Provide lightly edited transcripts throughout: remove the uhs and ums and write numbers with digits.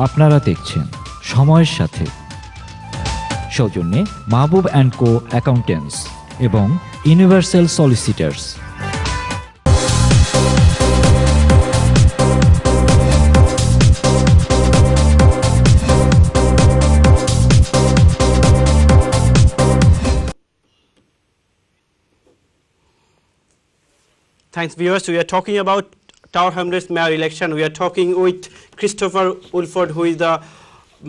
আপনারা দেখছেন সময়ের সাথে, সৌজন্যে মাহবুব অ্যান্ড কো অ্যাকাউন্টেন্টস এবং universal solicitors. Thanks, viewers. We are talking about Tower Hamlets mayor election. We are talking with Christopher Woolford, who is the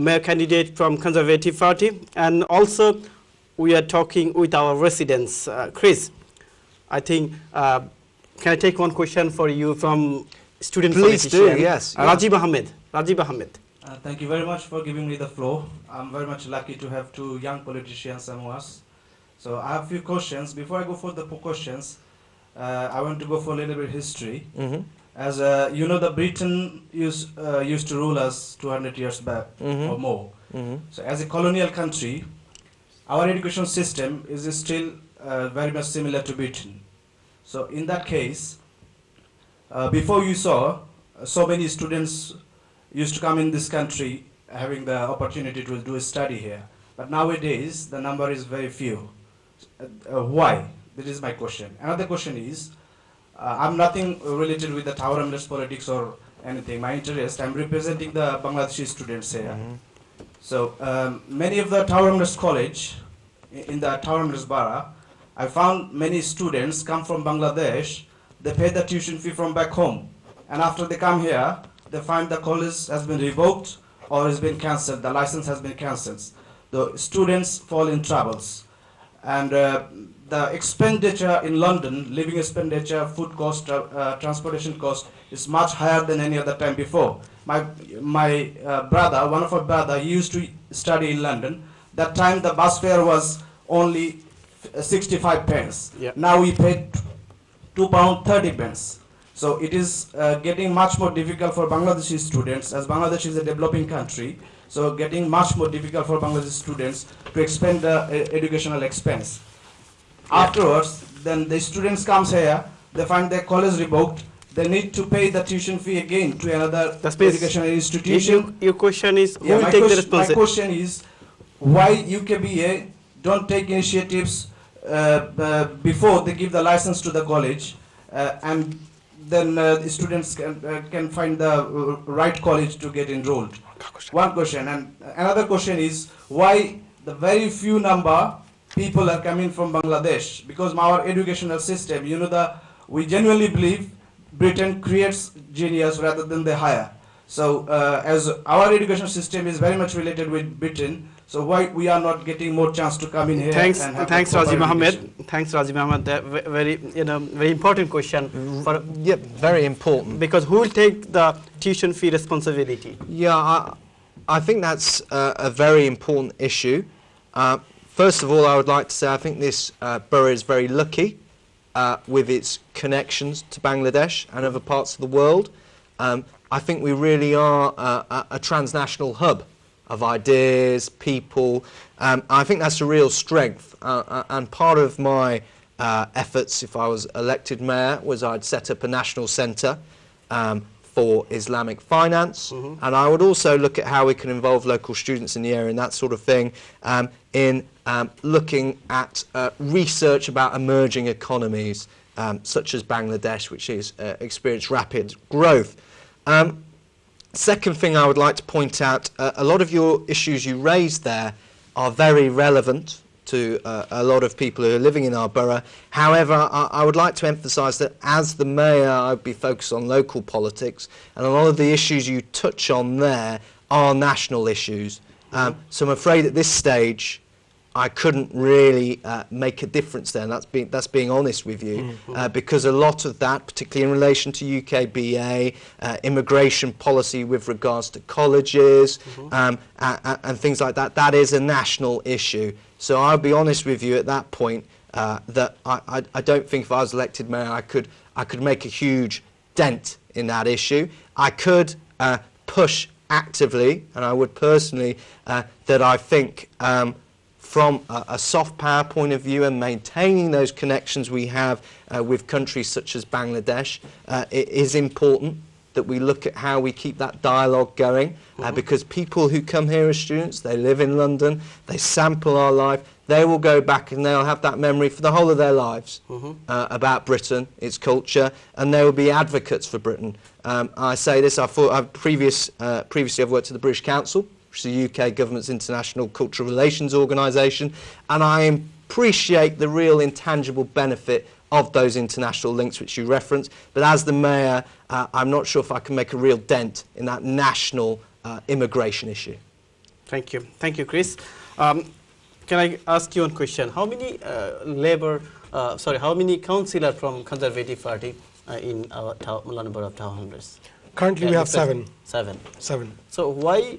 mayor candidate from Conservative Party, and also we are talking with our residents. Chris, I think, can I take one question for you from student politician? Please do, yes. Rajib Ahmed. Rajib Ahmed. Thank you very much for giving me the floor. I'm very much lucky to have two young politicians among us. So I have a few questions. Before I go for the questions, I want to go for a little bit history. As you know, the Britain used to rule us 200 years back or more. So as a colonial country, our education system is still very much similar to Britain. So in that case, before you saw so many students used to come in this country having the opportunity to do a study here, but nowadays the number is very few. Why? That is my question. Another question is, I'm nothing related with the Tower Hamlets politics or anything. My interest, I'm representing the Bangladeshi students here. So many of the Tower Hamlets college, in the Tower Hamlets borough, I found many students come from Bangladesh, they pay the tuition fee from back home. And after they come here, they find the college has been revoked or has been cancelled, the license has been cancelled. The students fall in troubles. And the expenditure in London, living expenditure, food cost, transportation cost is much higher than any other time before. My brother, one of our brother, he used to study in London. That time the bus fare was only 65 pence. Yeah. Now we pay £2.30. So it is getting much more difficult for Bangladeshi students, as Bangladesh is a developing country. So getting much more difficult for Bangladeshi students to expend the educational expense. Afterwards, then the students comes here, they find their college revoked, they need to pay the tuition fee again to another educational institution. Your question is, who will take the responsibility? My question is, why UKBA don't take initiatives before they give the license to the college, and then the students can find the right college to get enrolled. One question. And another question is, why the very few number people are coming from Bangladesh? Because our educational system, you know, we genuinely believe Britain creates genius rather than they hire. So as our education system is very much related with Britain, so why we are not getting more chance to come in here? Thanks, Rajib Ahmed. Thanks, Rajib Ahmed. Very, very important question. Yeah, very important. Because who will take the tuition fee responsibility? Yeah, I think that's a very important issue. First of all, I would like to say I think this borough is very lucky with its connections to Bangladesh and other parts of the world. I think we really are a transnational hub of ideas, people. I think that's a real strength. And part of my efforts, if I was elected mayor, was I'd set up a national centre for Islamic finance, and I would also look at how we can involve local students in the area and that sort of thing, in looking at research about emerging economies, such as Bangladesh, which is experienced rapid growth. Second thing I would like to point out, a lot of your issues you raised there are very relevant to a lot of people who are living in our borough. However, I would like to emphasise that as the mayor, I'd be focused on local politics, and a lot of the issues you touch on there are national issues. So I'm afraid at this stage, I couldn't really make a difference there, and that's being honest with you, because a lot of that, particularly in relation to UKBA, immigration policy with regards to colleges, and things like that, that is a national issue. So I'll be honest with you at that point, that I don't think if I was elected mayor I could make a huge dent in that issue. I could push actively, and I would personally, that I think from a soft power point of view and maintaining those connections we have with countries such as Bangladesh, it is important that we look at how we keep that dialogue going, because people who come here as students, they live in London, they sample our life, they will go back and they'll have that memory for the whole of their lives about Britain, its culture, and they will be advocates for Britain. I say this, previously I've worked at the British Council, which is the UK government's international cultural relations organisation, and I appreciate the real intangible benefit of those international links which you reference, but as the Mayor, I'm not sure if I can make a real dent in that national immigration issue. Thank you. Thank you, Chris. Can I ask you one question? How many how many councillors from Conservative Party in our London Borough of Tower Hamlets? Currently we have 7. 7. 7. So why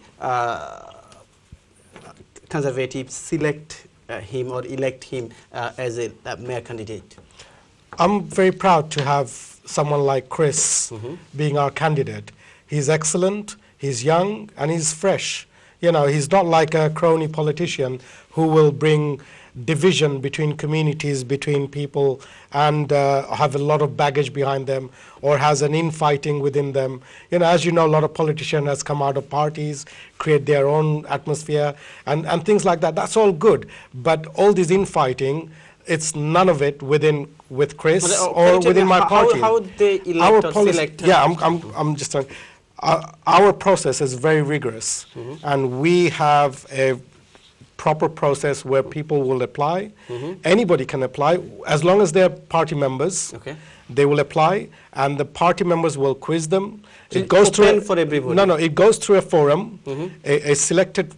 Conservatives select him or elect him as a mayor candidate? I'm very proud to have someone like Chris being our candidate. He's excellent, he's young, and he's fresh. You know, he's not like a crony politician who will bring division between communities, between people, and have a lot of baggage behind them, or has an infighting within them. You know, as you know, a lot of politicians has come out of parties, create their own atmosphere, and things like that. That's all good, but all this infighting, it's none of it with Chris or within my party. How they elect or select? Yeah, I'm just saying. Our process is very rigorous, and we have a proper process where people will apply. Anybody can apply, as long as they're party members. Okay. They will apply, and the party members will quiz them. So it goes open for everybody? No, it goes through a forum, a selected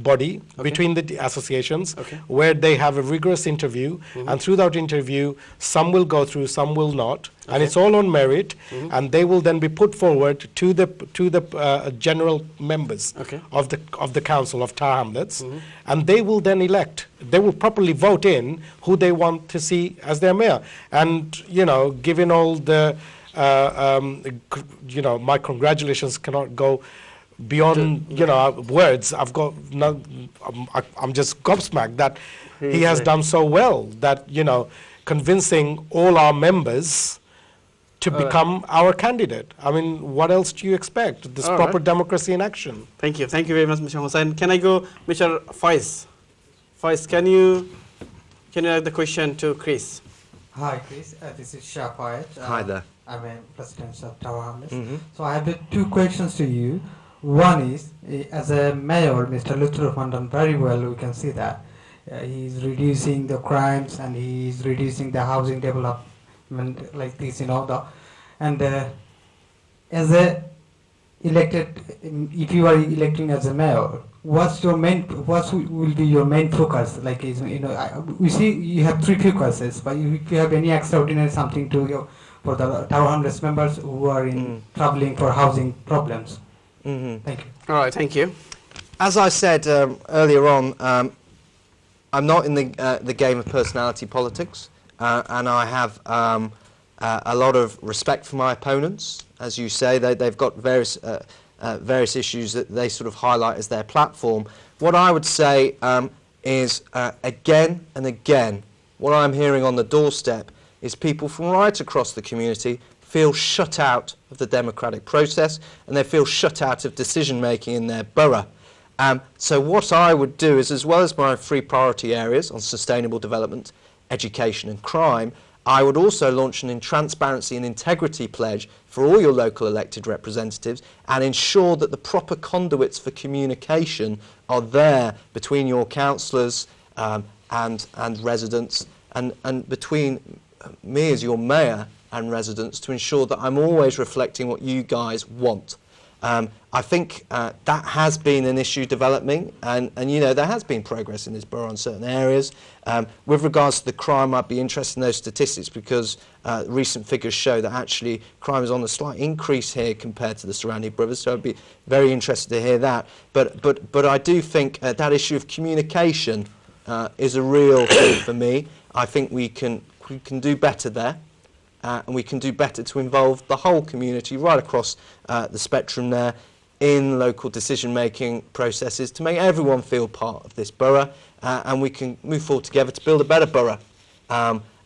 body between the associations, where they have a rigorous interview, and through that interview, some will go through, some will not, and it's all on merit, and they will then be put forward to the general members of the council of Tower Hamlets, and they will then elect. They will properly vote in who they want to see as their mayor, and you know, given all the you know, my congratulations cannot go beyond you know words. I've got no, I'm just gobsmacked that he has done so well, that you know, convincing all our members to become our candidate. I mean, what else do you expect? This proper democracy in action. Thank you very much, Mr. Hossain. Can I go, Mr. Faiz? Faiz, can you ask the question to Chris? Hi, Chris. This is Shomoyer. Hi there. I'm a president of Tower Hamlets. So I have 2 questions to you. One is, as a mayor, Mr. Luther has done very well. We can see that he's reducing the crimes and he's reducing the housing development like this, you know. And as a elected, if you are electing as a mayor, what will be your main focus? Like, you know, we see you have 3 focuses, but if you have any extraordinary something to for the Tower Hamlets members who are traveling for housing problems. Thank you. All right, thank you. As I said earlier on, I'm not in the game of personality politics, and I have a lot of respect for my opponents. As you say, they've got various issues that they sort of highlight as their platform. What I would say is, again and again, what I'm hearing on the doorstep is people from right across the community feel shut out of the democratic process, and they feel shut out of decision making in their borough. So what I would do is, as well as my 3 priority areas on sustainable development, education and crime, I would also launch an transparency and integrity pledge for all your local elected representatives, and ensure that the proper conduits for communication are there between your councillors and residents, and between me as your mayor and residents, to ensure that I'm always reflecting what you guys want. I think that has been an issue developing, and you know, there has been progress in this borough in certain areas. With regards to the crime, I'd be interested in those statistics, because recent figures show that actually crime is on a slight increase here compared to the surrounding boroughs, so I'd be very interested to hear that. But I do think that issue of communication is a real thing for me. I think we can do better there. And we can do better to involve the whole community right across the spectrum there in local decision-making processes, to make everyone feel part of this borough, and we can move forward together to build a better borough.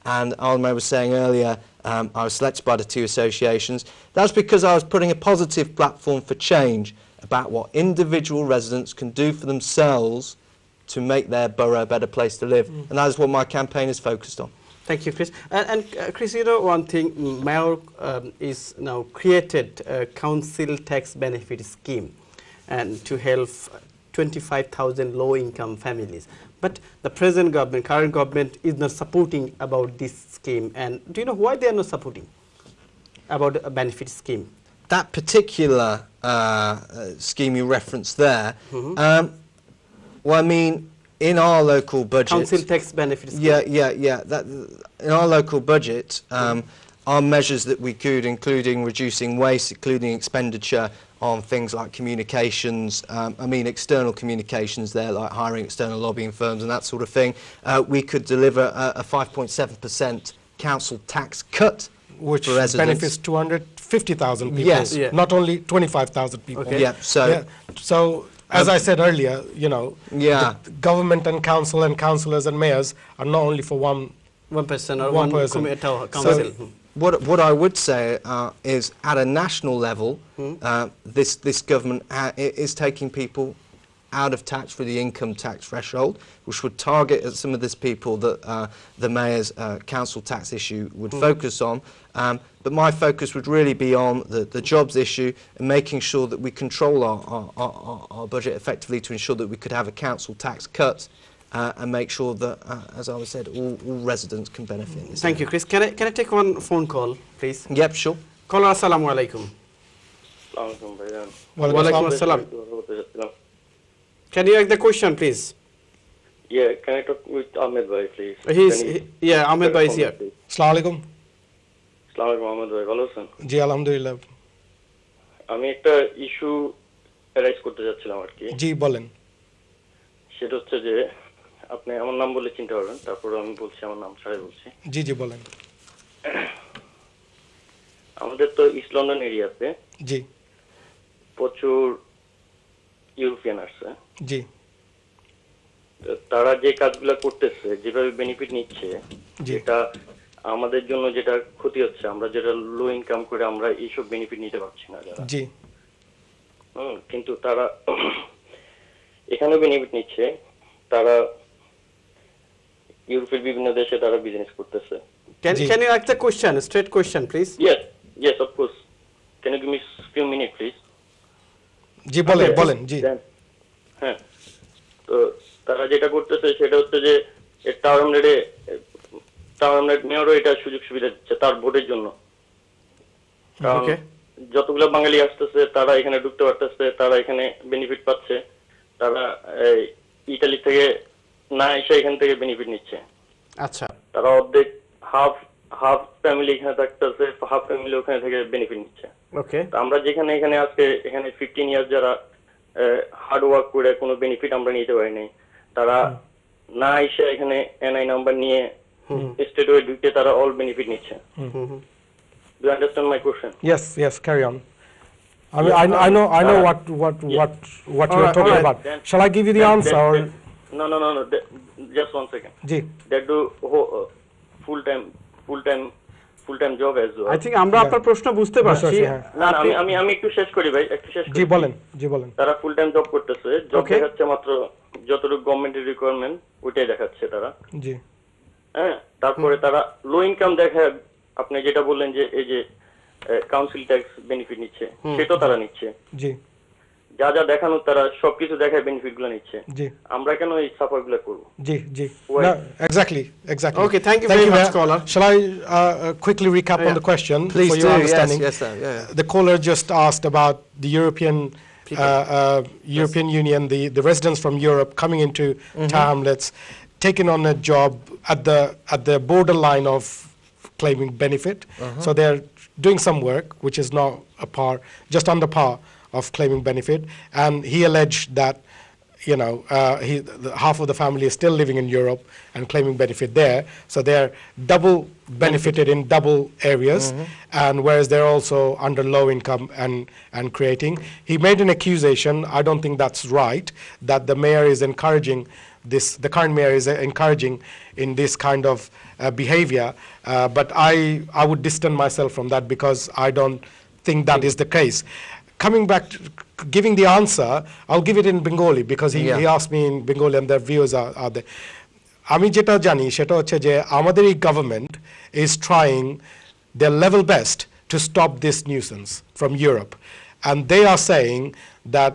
and Alma was saying earlier, I was selected by the two associations. That's because I was putting a positive platform for change about what individual residents can do for themselves to make their borough a better place to live. And that is what my campaign is focused on. Thank you, Chris. And Chris, you know one thing, Mayor is now created a council tax benefit scheme and to help 25,000 low-income families. But the present government, current government, is not supporting about this scheme. And do you know why they are not supporting about a benefit scheme? That particular scheme you referenced there, well, I mean, in our local budget... Council tax benefit scheme. Yeah. In our local budget, are measures that we could, including reducing waste, including expenditure on things like communications, I mean external communications there, like hiring external lobbying firms and that sort of thing. We could deliver a 5.7% council tax cut which for residents. benefits 250,000 people, Yes. not only 25,000 people. Okay. Yeah, so... So, as I said earlier, you know, Yeah. the government and council and councillors and mayors are not only for one person or one one person. council. What I would say is, at a national level, this government is taking people out of tax for the income tax threshold, which would target some of these people that the mayor's council tax issue would focus on. But my focus would really be on the jobs issue and making sure that we control our budget effectively to ensure that we could have a council tax cut and make sure that, as I said, all residents can benefit. Thank you, Chris. Can I take one phone call, please? Yep, sure. Caller, assalamu alaikum. Walaikum assalam. Can you ask the question, please? Yeah, can I talk with Ahmed Bhai, please? Yeah, Ahmed Bhai is here. Assalamu alaikum. Assalamualaikum Ahmed Bhai, ভালো আছেন? জি আলহামদুলিল্লাহ। আমি একটা issue rise করতে যাচ্ছিলাম আর কি। জি বলেন। সেটা হচ্ছে যে আপনি আমার নাম বলে চিনতে পারবেন, তারপর আমি বলছি আমার নাম ছাড়াই বলছি। জি জি বলেন। আমাদের তো ইস্ট লন্ডন এরিয়াতে জি প্রচুর ইউরোপিয়ান আসছে। জি। তারা যে কাজগুলো করতেছে, যেভাবে বেনিফিট নিচ্ছে, যেটা আমাদের জন্য যেটা ক্ষতি হচ্ছে, আমরা যেটা লো ইনকাম করে আমরা এইসব বেনিফিট নিতে পারছি না যারা। জি। কিন্তু তারা এখানেও বেনিফিট নিচ্ছে, তারা ইউরোপের বিভিন্ন দেশে তারা বিজনেস করতেছে। Can you ask the question, straight question, please? Yes, of course. Can you give me a few minutes, please? জি বলেন জি। হ্যাঁ, তো তারা যেটা করতেছে সেটা হচ্ছে যে টাউন রেট মেয়রও এটা সুযোগ সুবিধা দিচ্ছে তার ভোটের জন্য। যতগুলো বাঙালি আসতেছে তারা এখানে ঢুকতে পারতেছে, তারা এখানে বেনিফিট পাচ্ছে, তারা ইতালি থেকে না এসে এখান থেকে বেনিফিট নিচ্ছে। আচ্ছা, তারা অর্ধেক হাফ ফ্যামিলি এখানে থাকতেছে, হাফ ফ্যামিলি ওখানে থেকে বেনিফিট নিচ্ছে। ওকে, আমরা যেখানে আজকে এখানে 15 ইয়ার্স যারা হার্ড ওয়ার্ক করে কোনো বেনিফিট আমরা নিতে পারি নাই, তারা না এসে এখানে এনআই নাম্বার নিয়ে স্টেট ওয়ে ঢুকে তারা অল বেনিফিট নিচ্ছে। Do you understand my question? Yes, carry on. I know what you are talking about. Shall I give you the answer or? No. Just 1 second. G. That do full time job as well. I think আমরা আপনার প্রশ্ন বুঝতে পারছি। না, আমি একটু শেষ করি ভাই, একটু শেষ করি। জি বলেন। তারা ফুল টাইম জব করতেছে, জব দেখাচ্ছে মাত্র যতটুকু গভর্নমেন্টের রিকোয়ারমেন্ট ওইটাই দেখাচ্ছে তারা। জি। হ্যাঁ, তারপরে তারা লো ইনকাম দেখায়, আপনি যেটা বললেন যে এই যে কাউন্সিল ট্যাক্স বেনিফিট নিচ্ছে, সেটাও তারা নিচ্ছে। জি। যা দেখানো তারা সবকিছু দেখায় বেনিফিটগুলো নিচ্ছে। জি। আমরা কেন এই সাফারগুলো করব? জি। No, exactly. Okay, thank you very much, caller. Shall I quickly recap on the question? Please for do. your understanding? Yes, sir. Yeah. The caller just asked about the European Union, the residents from Europe coming into Tower Hamlets, taking on a job at the borderline of claiming benefit. So they're doing some work which is not just under par of claiming benefit, and he alleged that half of the family is still living in Europe and claiming benefit there, so they're double benefited in double areas, and whereas they're also under low income and creating. He made an accusation, I don't think that's right, that the mayor is encouraging the current mayor is encouraging in this kind of behavior, but I would distance myself from that because I don't think that is the case. Coming back to giving the answer, I'll give it in Bengali because he asked me in Bengali and the viewers are there. আমি যেটা জানি সেটা হচ্ছে যে আমাদের এই government is trying their level best to stop this nuisance from Europe, and they are saying that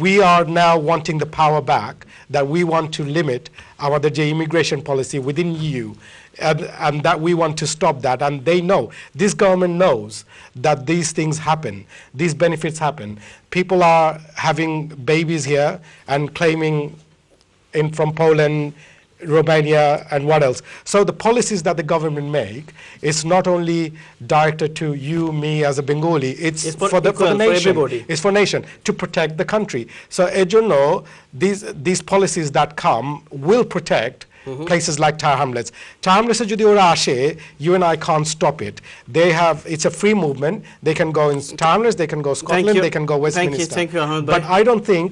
we are now wanting the power back, that we want to limit আমাদের যে immigration policy within EU, and that we want to stop that, and they know, this government knows that these things happen, these benefits happen. People are having babies here and claiming from Poland, Romania, and what else. So the policies that the government make is not only directed to you, me as a Bengali, it's for the nation. It's for nation, to protect the country. So ejono, these policies that come will protect places like Tower Hamlets. Tower Hamlets jodi ora ashe, you and I can't stop it. It's a free movement. They can go in Tower Hamlets, they can go Scotland, they can go Westminster. Thank you, Ahmed. But I don't think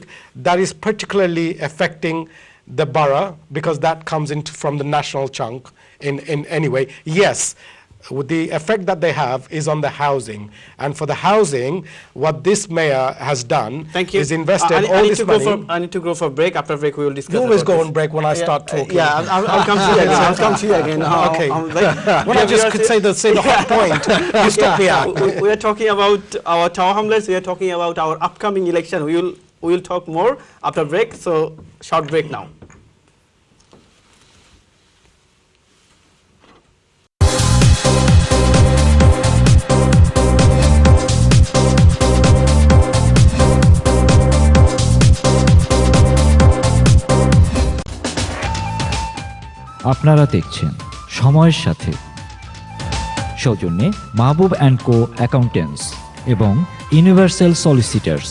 that is particularly affecting the borough, because that comes from the national chunk in any way. Yes, with the effect that they have is on the housing, and for the housing, what this mayor has done is invested all this money. I need to go for a break. After break, we will discuss. You always go on break when I start talking. Yeah, I'll come to you again. I'll come to you again. Okay. When I just could say the hot point, you stop me out. We are talking about our Tower Hamlets. We are talking about our upcoming election. We will talk more after break. So short break now. আপনারা দেখছেন সময়ের সাথে, সৌজন্যে মাহবুব and co accountants এবং universal solicitors.